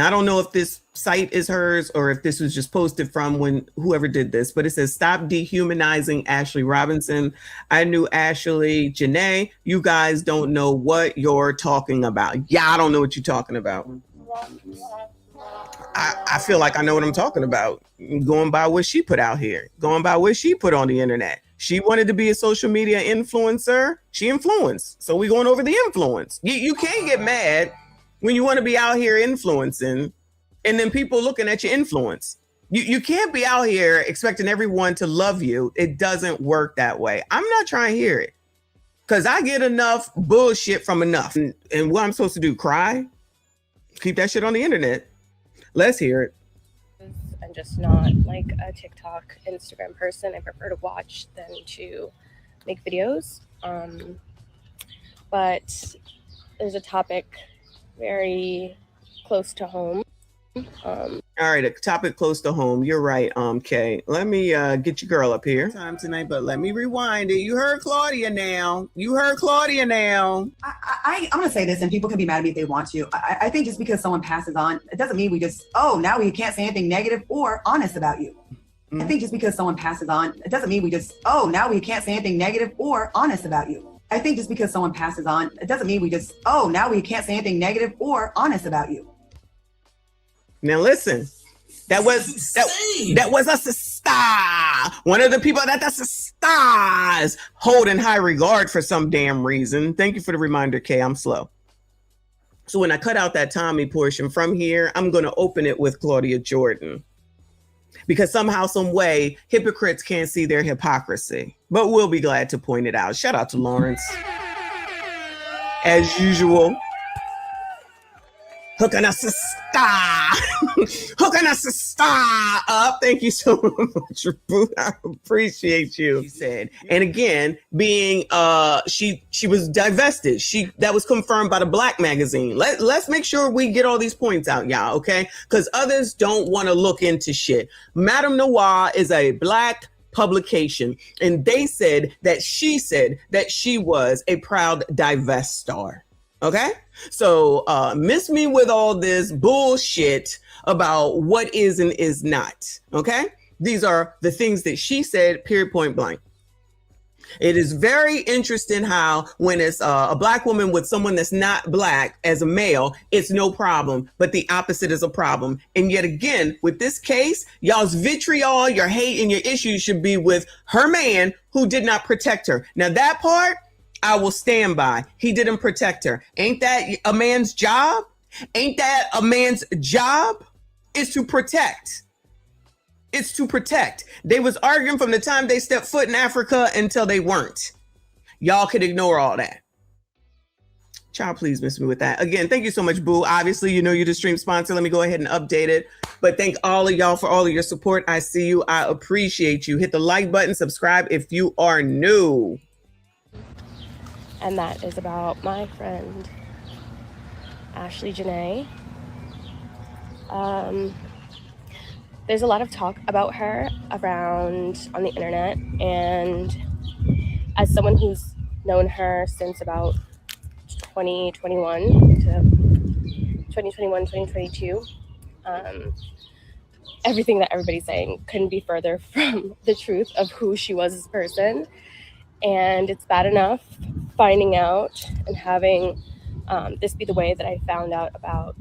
Now, I don't know if this site is hers or if this was just posted from when whoever did this, but it says, stop dehumanizing Ashlee Robinson. I knew Ashlee. Janae, you guys don't know what you're talking about. Yeah, I don't know what you're talking about. I feel like I know what I'm talking about. Going by what she put out here, going by what she put on the internet. She wanted to be a social media influencer. She influenced. So we going over the influence. You can't get mad when you want to be out here influencing and then people looking at your influence. You can't be out here expecting everyone to love you. It doesn't work that way. I'm not trying to hear it because I get enough bullshit from enough. And what I'm supposed to do, cry? Keep that shit on the internet. Let's hear it. I'm just not like a TikTok, Instagram person. I prefer to watch than to make videos. But there's a topic very close to home. All right, a topic close to home. You're right, Kay. Let me get your girl up here. Time tonight, but let me rewind it. You heard Claudia now. I'm going to say this, and people can be mad at me if they want to. I think just because someone passes on, it doesn't mean we just, now we can't say anything negative or honest about you. Mm-hmm. I think just because someone passes on, it doesn't mean we just, now we can't say anything negative or honest about you. I think just because someone passes on, it doesn't mean we just, now we can't say anything negative or honest about you. Now listen, that was a sister. One of the people that's a stars hold in high regard for some damn reason. Thank you for the reminder, Kay. I'm slow. So when I cut out that Tommy portion from here, I'm going to open it with Claudia Jordan. Because somehow, some way, hypocrites can't see their hypocrisy. But we'll be glad to point it out. Shout out to Lawrence. As usual. Hooking us a star up. Thank you so much, Boo. I appreciate you. She said, and again, being she was divested. That was confirmed by the Black magazine. Let's make sure we get all these points out, y'all, okay? Because others don't want to look into shit. Madame Noir is a Black publication, and they said that she was a proud divestor. Okay, so miss me with all this bullshit about what is and is not. Okay, these are the things that she said, period, point blank. It is very interesting how when it's a Black woman with someone that's not Black as a male, it's no problem, but the opposite is a problem. And yet again, with this case, y'all's vitriol, your hate, and your issues should be with her man who did not protect her. Now that part, I will stand by. He didn't protect her. Ain't that a man's job? Ain't that a man's job? Is to protect. It's to protect. They was arguing from the time they stepped foot in Africa until they weren't. Y'all could ignore all that. Child, please miss me with that. Again, thank you so much, Boo. Obviously, you know you're the stream sponsor. Let me go ahead and update it. But thank all of y'all for all of your support. I see you. I appreciate you. Hit the like button. Subscribe if you are new. And that is about my friend, Ashlee Janae. There's a lot of talk about her around on the internet. And as someone who's known her since about 2022, everything that everybody's saying couldn't be further from the truth of who she was as a person. And it's bad enough finding out and having this be the way that I found out about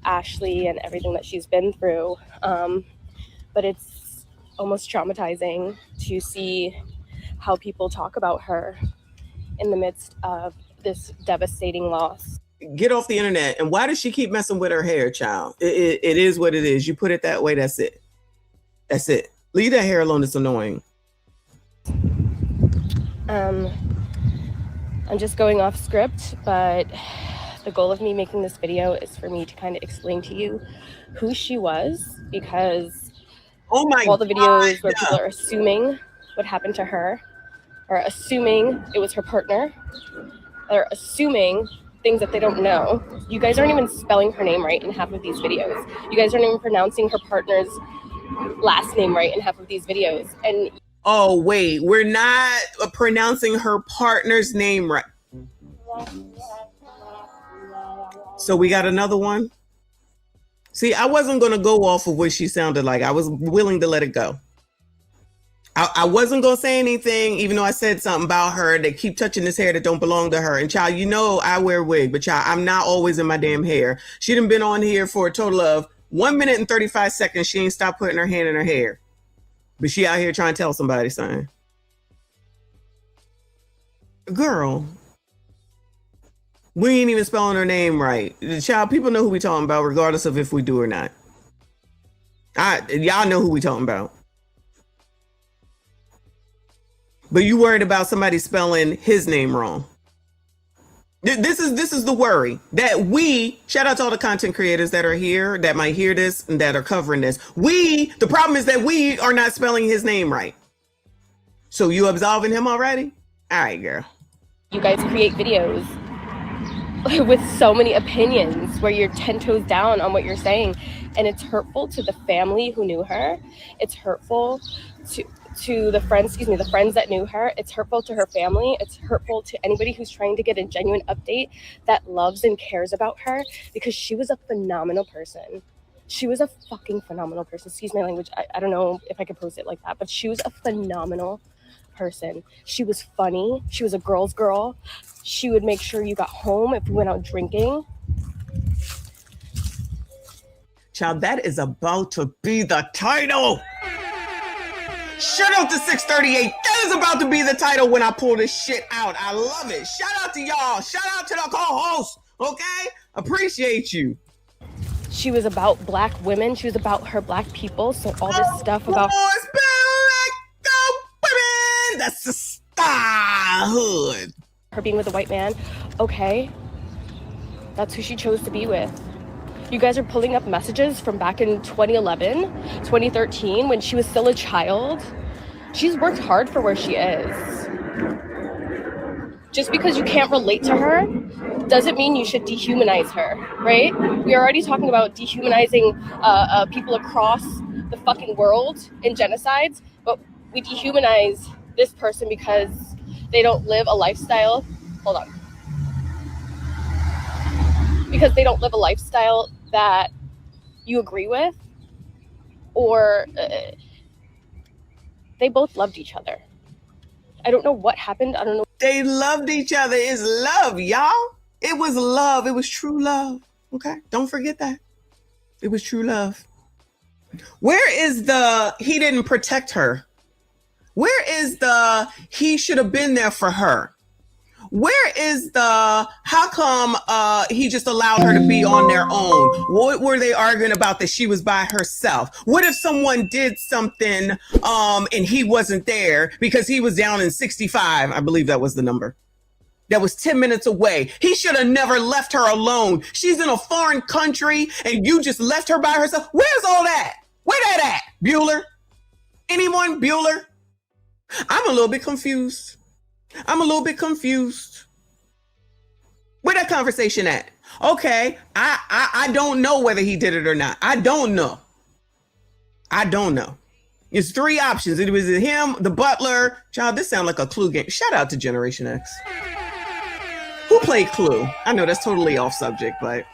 Ashlee and everything that she's been through. But it's almost traumatizing to see how people talk about her in the midst of this devastating loss. Get off the internet. And why does she keep messing with her hair, child? It is what it is. You put it that way, that's it. That's it. Leave that hair alone. It's annoying. I'm just going off script, but the goal of me making this video is for me to kind of explain to you who she was, because all the videos where people are assuming what happened to her, or assuming it was her partner, or assuming things that they don't know. You guys aren't even spelling her name right in half of these videos. You guys aren't even pronouncing her partner's last name right in half of these videos. And oh, wait, we're not pronouncing her partner's name right. So we got another one. See, I wasn't going to go off of what she sounded like. I was willing to let it go. I wasn't going to say anything, even though I said something about her. They keep touching this hair that don't belong to her. And child, you know I wear a wig, but child, I'm not always in my damn hair. She done been on here for a total of 1 minute and 35 seconds. She ain't stopped putting her hand in her hair. But she out here trying to tell somebody something. Girl, we ain't even spelling her name right. Child, people know who we talking about, regardless of if we do or not. Y'all know who we talking about. But you worried about somebody spelling his name wrong. This is the worry that we, shout out to all the content creators that are here, that might hear this and that are covering this. The problem is that we are not spelling his name right. So you absolving him already? All right, girl. You guys create videos with so many opinions where you're 10 toes down on what you're saying. And it's hurtful to the family who knew her. It's hurtful to the friends that knew her. It's hurtful to her family. It's hurtful to anybody who's trying to get a genuine update that loves and cares about her, because she was a phenomenal person. She was a fucking phenomenal person. Excuse my language. I don't know if I could post it like that, but she was a phenomenal person. She was funny. She was a girl's girl. She would make sure you got home if you went out drinking. Child, that is about to be the title. Shout out to 638. That is about to be the title when I pull this shit out. I love it. Shout out to y'all. Shout out to the co-host. Okay? Appreciate you. She was about black women. She was about her black people. So all this stuff about women. That's the starhood. Her being with a white man. Okay. That's who she chose to be with. You guys are pulling up messages from back in 2011, 2013, when she was still a child. She's worked hard for where she is. Just because you can't relate to her doesn't mean you should dehumanize her, right? We are already talking about dehumanizing people across the fucking world in genocides, but we dehumanize this person because they don't live a lifestyle. Hold on. Because they don't live a lifestyle that you agree with, or they both loved each other. I don't know what happened. I don't know. They loved each other. It's love, y'all. It was love. It was true love. Okay? Don't forget that. It was true love. Where is the he didn't protect her? Where is the he should have been there for her? Where is the how come he just allowed her to be on their own? What were they arguing about that she was by herself? What if someone did something and he wasn't there because he was down in 65? I believe that was the number. That was 10 minutes away. He should have never left her alone. She's in a foreign country and you just left her by herself. Where's all that? Where that at? Bueller? Anyone? Bueller? I'm a little bit confused. Where that conversation at? Okay, I don't know whether he did it or not. I don't know. It's three options. It was him, the butler. Child, this sounds like a Clue game. Shout out to Generation X. Who played Clue? I know that's totally off subject, but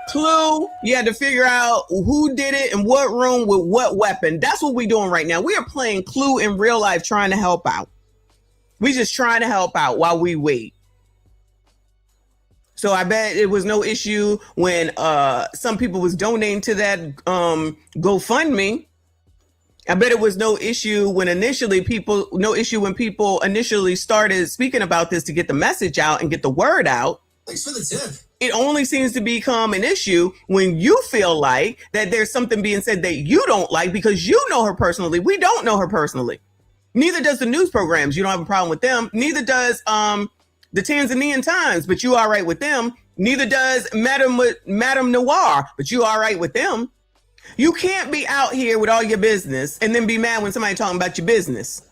Clue, you had to figure out who did it in what room with what weapon. That's what we're doing right now. We are playing Clue in real life, trying to help out. We just trying to help out while we wait. So I bet it was no issue when some people was donating to that GoFundMe. I bet it was no issue when people initially started speaking about this to get the message out and get the word out. Thanks for the tip. It only seems to become an issue when you feel like that there's something being said that you don't like because you know her personally. We don't know her personally. Neither does the news programs. You don't have a problem with them. Neither does the Tanzanian Times, but you all right with them. Neither does Madame Noir, but you all right with them. You can't be out here with all your business and then be mad when somebody talking about your business.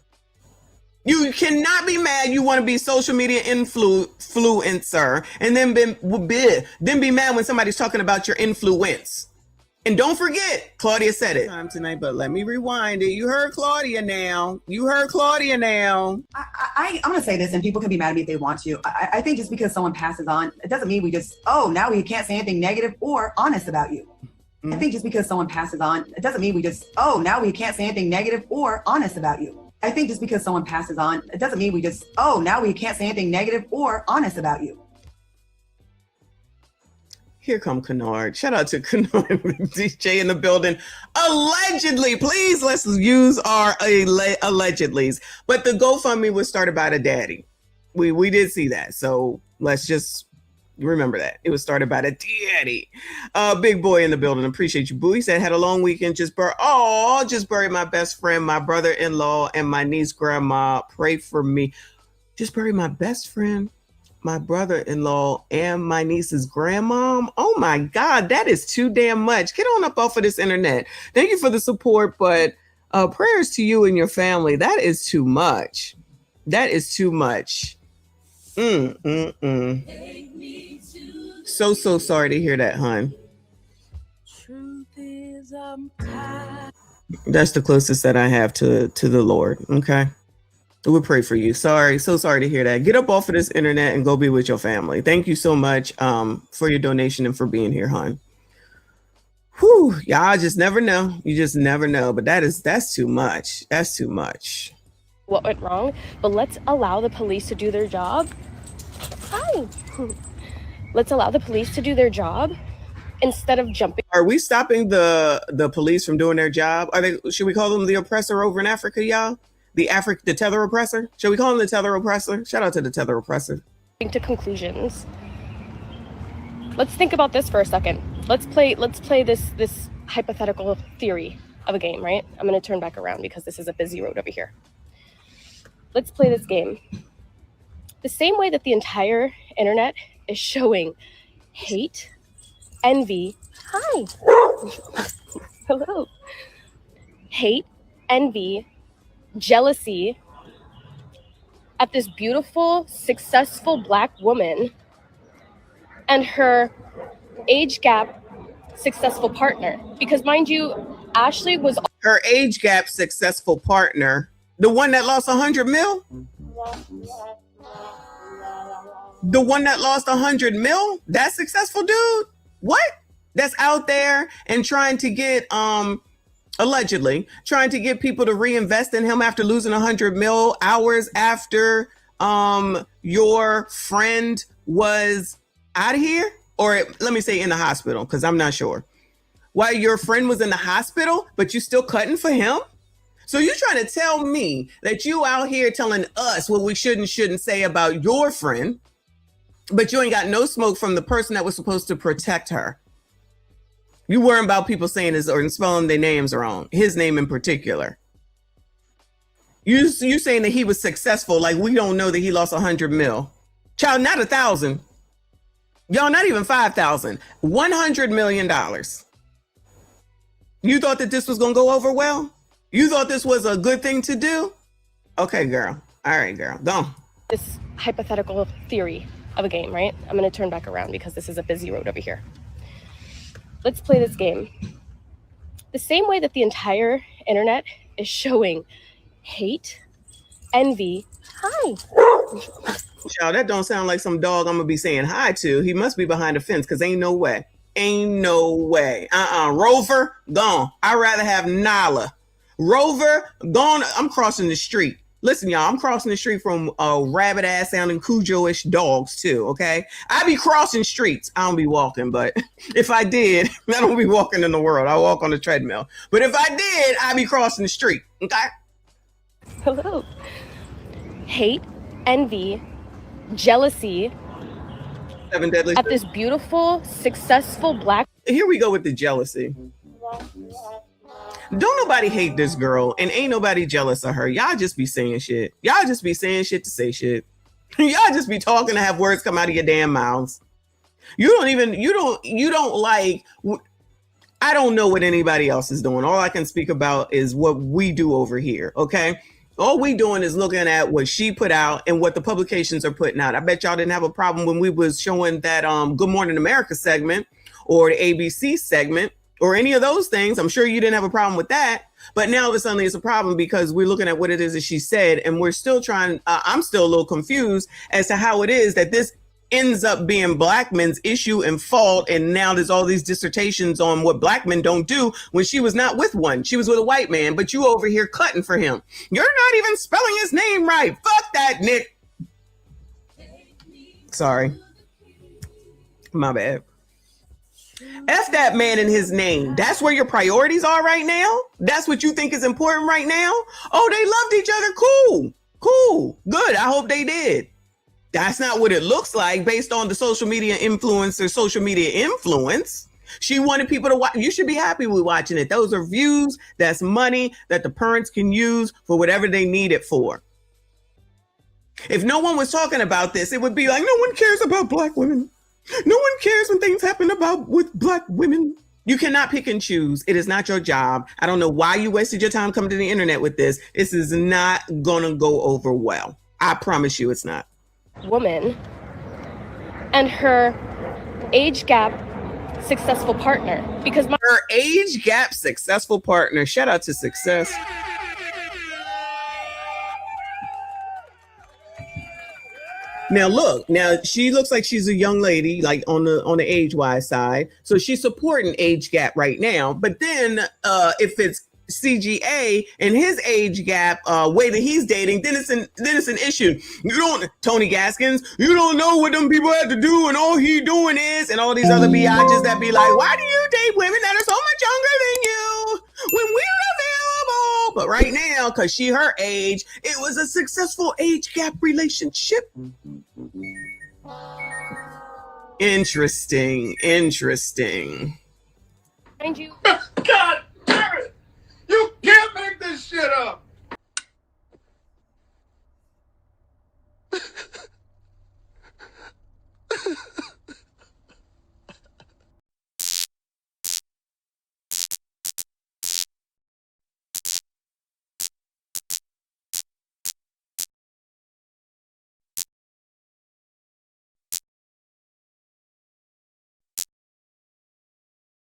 You cannot be mad. You want to be social media influencer and then be mad when somebody's talking about your influence. And don't forget, Claudia said it time tonight, but let me rewind it. You heard Claudia now. I'm going to say this, and people can be mad at me if they want to. I think just because someone passes on, it doesn't mean we just, oh, now we can't say anything negative or honest about you. I think just because someone passes on, it doesn't mean we just, oh, now we can't say anything negative or honest about you. I think just because someone passes on, it doesn't mean we just, oh, now we can't say anything negative or honest about you. Here come Kennard. Shout out to Kennard, DJ in the building. Allegedly, please, let's use our allegedlys. But the GoFundMe was started by the daddy. We did see that. So let's just remember that. It was started by the daddy. Big boy in the building. Appreciate you, boo. He said, had a long weekend. Just buried my best friend, my brother-in-law, and my niece grandma. Pray for me. Just buried my best friend, my brother-in-law, and my niece's grandmom. Oh my God, that is too damn much. Get on up off of this internet. Thank you for the support, but prayers to you and your family. That is too much. That is too much. So sorry to hear that, hon. That's the closest that I have to the Lord. Okay. We'll pray for you. So sorry to hear that. Get up off of this internet and go be with your family. Thank you so much for your donation and for being here, hon. Whew, y'all just never know. You just never know. But that's too much. That's too much. What went wrong? But let's allow the police to do their job. Hi. Let's allow the police to do their job instead of jumping. Are we stopping the police from doing their job? Should we call them the oppressor over in Africa, y'all? The tether oppressor? Should we call him the tether oppressor? Shout out to the tether oppressor. To conclusions. Let's think about this for a second. Let's play this hypothetical theory of a game, right? I'm going to turn back around because this is a busy road over here. Let's play this game. The same way that the entire internet is showing hate, envy. Hi. Hello. Hate, envy, jealousy at this beautiful, successful Black woman and her age gap successful partner. Because mind you, Ashlee was her age gap successful partner, the one that lost 100 mil. The one that lost 100 mil, that successful dude. What? That's out there and trying to get allegedly trying to get people to reinvest in him after losing 100 mil hours after your friend was out of here, or let me say in the hospital, because I'm not sure. While your friend was in the hospital, but you still cutting for him? So you're trying to tell me that you out here telling us what we shouldn't say about your friend, but you ain't got no smoke from the person that was supposed to protect her. You worrying about people saying this or spelling their names wrong, his name in particular. You saying that he was successful, like we don't know that he lost 100 mil. Child, not 1,000. Y'all, not even 5,000. $100 million. You thought that this was going to go over well? You thought this was a good thing to do? Okay, girl. All right, girl. Go. This hypothetical theory of a game, right? I'm going to turn back around because this is a busy road over here. Let's play this game. The same way that the entire internet is showing hate, envy. Hi. Child, that don't sound like some dog I'm going to be saying hi to. He must be behind the fence because ain't no way. Ain't no way. Rover, gone. I'd rather have Nala. Rover, gone. I'm crossing the street. Listen, y'all, I'm crossing the street from rabbit ass sounding Cujo-ish dogs too, okay? I be crossing streets. I don't be walking, but if I did, I don't be walking in the world. I walk on the treadmill. But if I did, I'd be crossing the street, okay? Hello. Hate, envy, jealousy. 7 deadly at this beautiful, successful Black. Here we go with the jealousy. Don't nobody hate this girl and ain't nobody jealous of her. Y'all just be saying shit. Y'all just be saying shit to say shit. Y'all just be talking to have words come out of your damn mouths. You don't like, I don't know what anybody else is doing. All I can speak about is what we do over here. Okay. All we doing is looking at what she put out and what the publications are putting out. I bet y'all didn't have a problem when we was showing that Good Morning America segment or the ABC segment or any of those things. I'm sure you didn't have a problem with that. But now all of a sudden it's a problem because we're looking at what it is that she said, and we're still trying. I'm still a little confused as to how it is that this ends up being black men's issue and fault. And now there's all these dissertations on what black men don't do when she was not with one. She was with a white man, but you over here cutting for him. You're not even spelling his name right. Fuck that, Nick. Sorry. My bad. F that man and his name. That's where your priorities are right now? That's what you think is important right now? Oh, they loved each other. Cool. Cool. Good. I hope they did. That's not what it looks like based on the social media influencer, social media influence. She wanted people to watch. You should be happy with watching it. Those are views. That's money that the parents can use for whatever they need it for. If no one was talking about this, it would be like, no one cares about black women. No one cares when things happen with black women. You cannot pick and choose. It is not your job. I don't know why you wasted your time coming to the internet with this. This is not gonna go over well. I promise you it's not. Woman and her age gap successful partner, because her age gap successful partner. Shout out to Success. Now look, now she looks like she's a young lady, like on the age-wise side. So she's supporting age gap right now. But then if it's CGA and his age gap way that he's dating, then it's an issue. You don't, Tony Gaskins, you don't know what them people have to do, and all he doing is, and all these other biatches that be like, why do you date women that are so much younger than you when we're available? But right now, because she her age, it was a successful age gap relationship. Interesting. Mind you, God damn it! You can't make this shit up!